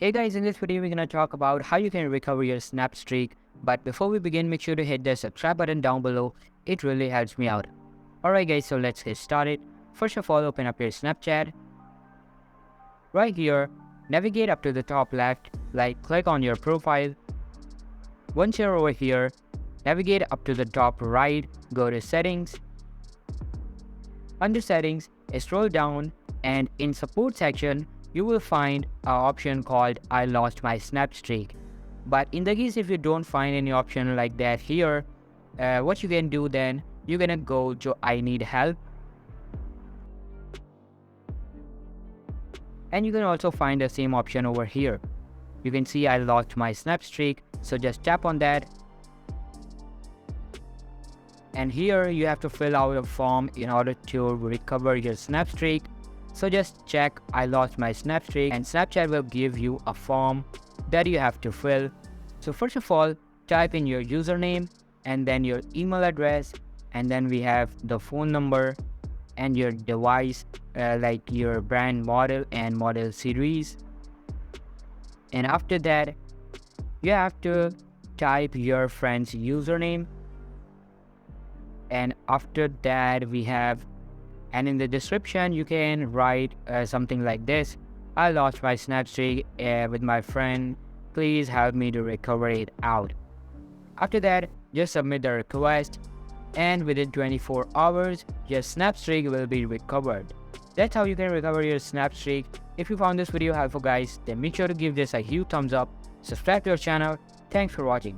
Hey guys, in this video we're gonna talk about how you can recover your snap streak. But before we begin, make sure to hit the subscribe button down below. It really helps me out. Alright guys, so let's get started. First of all, open up your Snapchat. Right here, navigate up to the top left, click on your profile. Once you're over here, navigate up to the top right, go to settings. Under settings, scroll down, and in support section, you will find an option called I lost my snap streak. But in the case if you don't find any option like that here, what you can do then, you're gonna go to I need help. And you can also find the same option over here. You can see I lost my snap streak, so just tap on that. And here you have to fill out a form in order to recover your snap streak. So just check I lost my snap streak, and Snapchat will give you a form that you have to fill. So first of all, type in your username and then your email address, and then we have the phone number and your device, like your brand model and model series. And after that, you have to type your friend's username. And after that we have, and in the description you can write something like this: I lost my snap streak with my friend, please help me to recover it out. After that, just submit the request, and within 24 hours your snap streak will be recovered. That's how you can recover your snap streak. If you found this video helpful guys, then make sure to give this a huge thumbs up, subscribe to our channel. Thanks for watching.